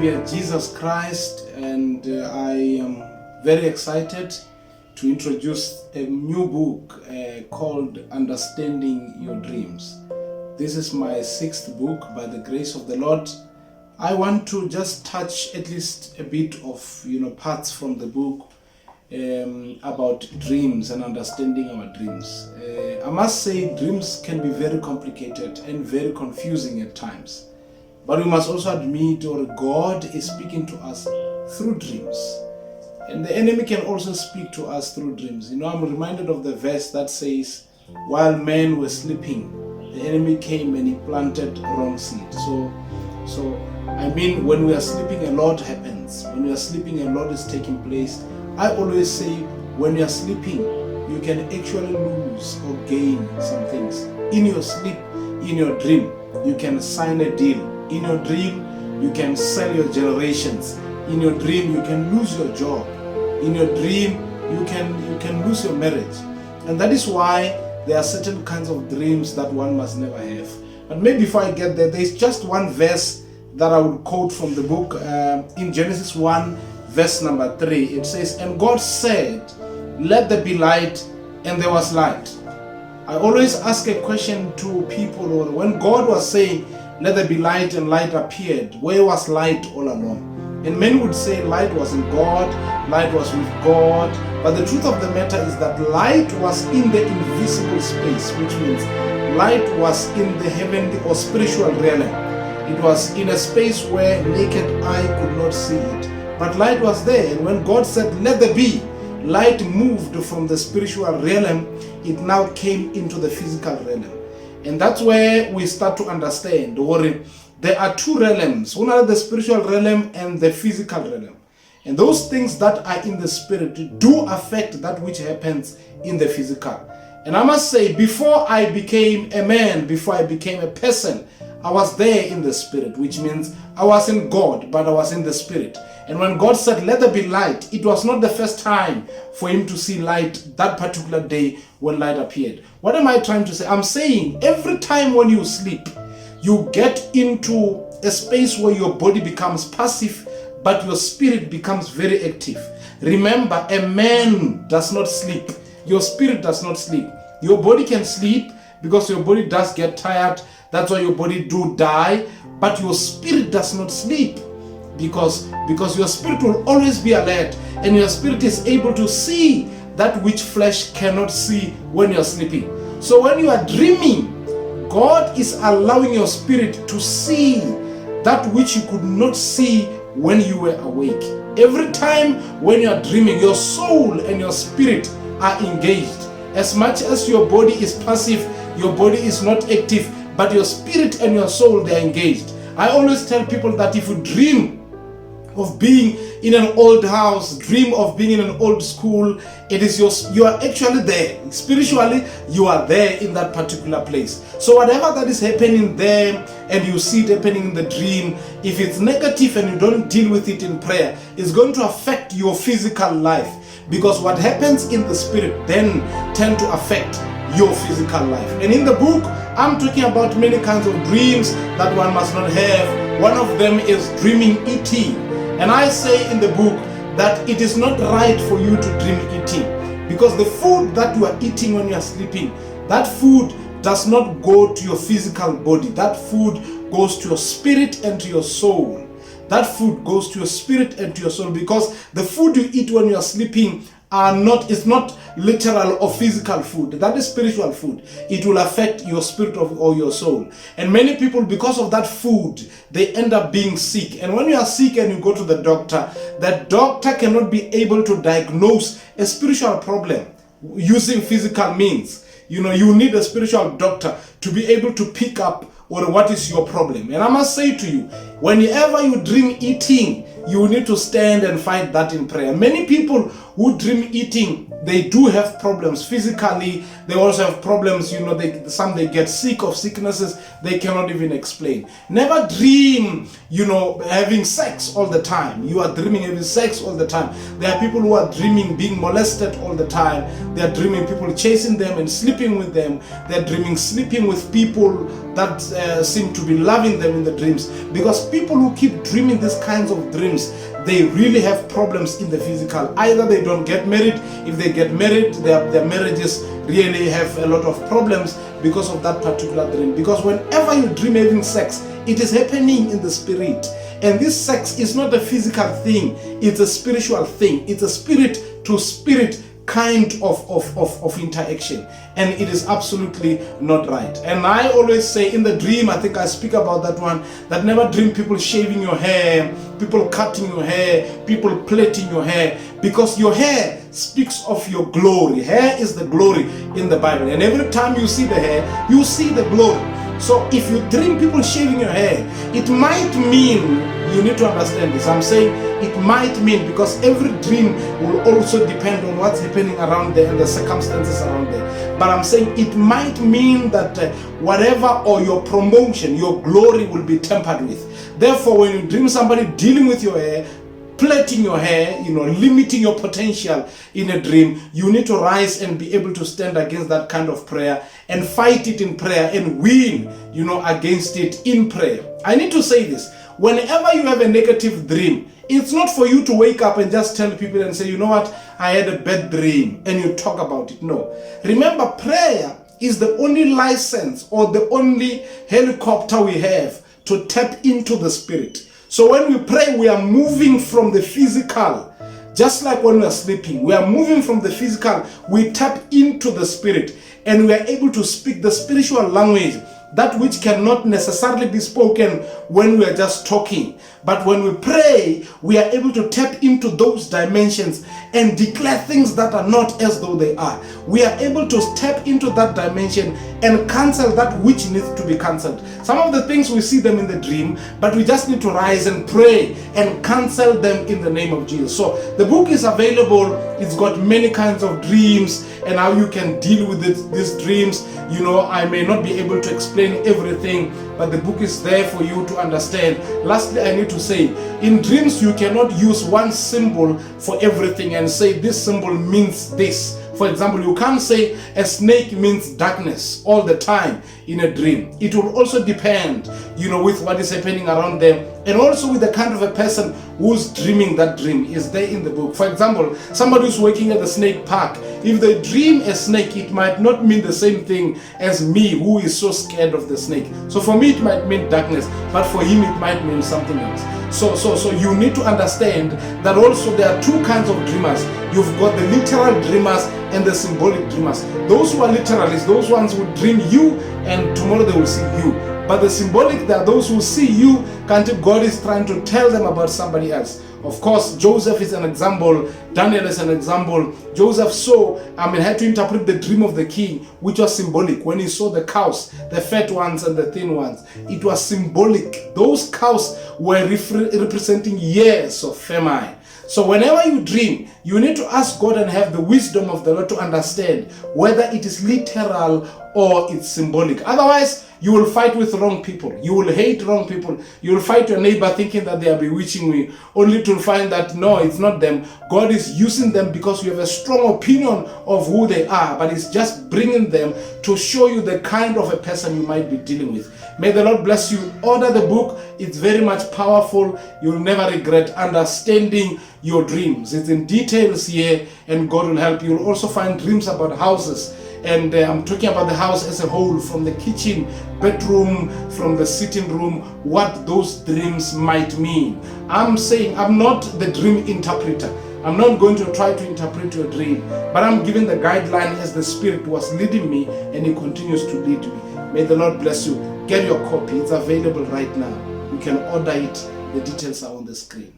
Hallelujah, Jesus Christ, and I am very excited to introduce a new book called Understanding Your Dreams. This is my 6th book by the grace of the Lord. I want to just touch at least a bit of parts from the book about dreams and understanding our dreams. I must say dreams can be very complicated and very confusing at times. But we must also admit God is speaking to us through dreams. And the enemy can also speak to us through dreams. I'm reminded of the verse that says, while men were sleeping, the enemy came and he planted wrong seed. So when we are sleeping, a lot happens. When we are sleeping, a lot is taking place. I always say, when you are sleeping, you can actually lose or gain some things. In your sleep, in your dream, you can sign a deal. In your dream, you can sell your generations. In your dream, you can lose your job. In your dream, you can lose your marriage. And that is why there are certain kinds of dreams that one must never have. But maybe before I get there, there's just one verse that I would quote from the book. In Genesis 1, verse number 3, it says, "And God said, let there be light, and there was light." I always ask a question to people, or when God was saying, let there be light, and light appeared, where was light all along? And many would say light was in God, light was with God. But the truth of the matter is that light was in the invisible space, which means light was in the heavenly or spiritual realm. It was in a space where naked eye could not see it. But light was there, and when God said, let there be, light moved from the spiritual realm. It now came into the physical realm. And that's where we start to understand, there are two realms, one are the spiritual realm and the physical realm. And those things that are in the spirit do affect that which happens in the physical. And I must say, before I became a man, before I became a person, I was there in the spirit, which means I was in God, but I was in the spirit. And when God said, let there be light, it was not the first time for him to see light that particular day when light appeared. What am I trying to say? I'm saying every time when you sleep, you get into a space where your body becomes passive, but your spirit becomes very active. Remember, a man does not sleep. Your spirit does not sleep. Your body can sleep because your body does get tired. That's why your body do die. But your spirit does not sleep because your spirit will always be alert, and your spirit is able to see that which flesh cannot see when you're sleeping. So when you are dreaming, God is allowing your spirit to see that which you could not see when you were awake. Every time when you are dreaming, your soul and your spirit are engaged. As much as your body is passive, your body is not active, but your spirit and your soul, they are engaged. I always tell people that if you dream of being in an old house, dream of being in an old school, it is you are actually there. Spiritually, you are there in that particular place. So whatever that is happening there, and you see it happening in the dream, if it's negative and you don't deal with it in prayer, it's going to affect your physical life. Because what happens in the spirit then tend to affect your physical life. And in the book, I'm talking about many kinds of dreams that one must not have. One of them is dreaming eating. And I say in the book that it is not right for you to dream eating, because the food that you are eating when you are sleeping, that food does not go to your physical body. That food goes to your spirit and to your soul. That food goes to your spirit and to your soul, because the food you eat when you are sleeping is not literal or physical food. That is spiritual food. It will affect your spirit or your soul. And many people, because of that food, they end up being sick. And when you are sick and you go to the doctor cannot be able to diagnose a spiritual problem using physical means. You need a spiritual doctor to be able to pick up what is your problem. And I must say to you, whenever you dream eating, you need to stand and fight that in prayer. Many people who dream eating, they do have problems physically. They also have problems, some they get sick of sicknesses they cannot even explain. Never dream, having sex all the time. You are dreaming having sex all the time. There are people who are dreaming being molested all the time. They are dreaming people chasing them and sleeping with them. They are dreaming sleeping with people that seem to be loving them in the dreams. Because people who keep dreaming these kinds of dreams, they really have problems in the physical. Either they don't get married. If they get married, their marriages really have a lot of problems because of that particular dream. Because whenever you dream having sex, it is happening in the spirit. And this sex is not a physical thing, it's a spiritual thing. It's a spirit to spirit kind of interaction, and it is absolutely not right. And I always say in the dream, I think I speak about that one, that never dream people shaving your hair, people cutting your hair, people plaiting your hair, because your hair speaks of your glory. Hair is the glory in the Bible, and every time you see the hair, you see the glory. So if you dream people shaving your hair, it might mean, you need to understand this, I'm saying it might mean, because every dream will also depend on what's happening around there and the circumstances around there. But I'm saying it might mean that whatever, or your promotion, your glory will be tampered with. Therefore, when you dream somebody dealing with your hair, plaiting your hair, limiting your potential in a dream, you need to rise and be able to stand against that kind of prayer and fight it in prayer and win, against it in prayer. I need to say this. Whenever you have a negative dream, it's not for you to wake up and just tell people and say, you know what, I had a bad dream, and you talk about it. No. Remember, prayer is the only license or the only helicopter we have to tap into the spirit. So when we pray, we are moving from the physical. Just like when we are sleeping, we are moving from the physical. We tap into the spirit, and we are able to speak the spiritual language, that which cannot necessarily be spoken when we are just talking. But when we pray, we are able to tap into those dimensions and declare things that are not as though they are. We are able to step into that dimension and cancel that which needs to be cancelled. Some of the things we see them in the dream, but we just need to rise and pray and cancel them in the name of Jesus. So the book is available. It's got many kinds of dreams and how you can deal with these dreams. I may not be able to explain everything, but the book is there for you to understand. Lastly, I need to say, in dreams, you cannot use one symbol for everything and say this symbol means this. For example, you can't say a snake means darkness all the time in a dream. It will also depend, with what is happening around them, and also with the kind of a person who's dreaming that dream is there in the book. For example, somebody who's working at the snake park, if they dream a snake, it might not mean the same thing as me who is so scared of the snake. So for me, it might mean darkness, but for him, it might mean something else. So you need to understand that also there are two kinds of dreamers. You've got the literal dreamers and the symbolic dreamers. Those who are literalists, those ones who dream you and tomorrow they will see you. But the symbolic, there are those who see you, God is trying to tell them about somebody else. Of course, Joseph is an example. Daniel is an example. Joseph had to interpret the dream of the king, which was symbolic. When he saw the cows, the fat ones and the thin ones, it was symbolic. Those cows were representing years of famine. So whenever you dream, you need to ask God and have the wisdom of the Lord to understand whether it is literal or it's symbolic. Otherwise, you will fight with wrong people. You will hate wrong people. You will fight your neighbor thinking that they are bewitching you, only to find that no, it's not them. God is using them because you have a strong opinion of who they are, but it's just bringing them to show you the kind of a person you might be dealing with. May the Lord bless you. Order the book. It's very much powerful. You'll never regret understanding your dreams. It's in details here, and God will help you. You'll also find dreams about houses. And I'm talking about the house as a whole, from the kitchen, bedroom, from the sitting room, what those dreams might mean. I'm saying I'm not the dream interpreter. I'm not going to try to interpret your dream, but I'm giving the guideline as the Spirit was leading me, and He continues to lead me. May the Lord bless you. Get your copy. It's available right now. You can order it. The details are on the screen.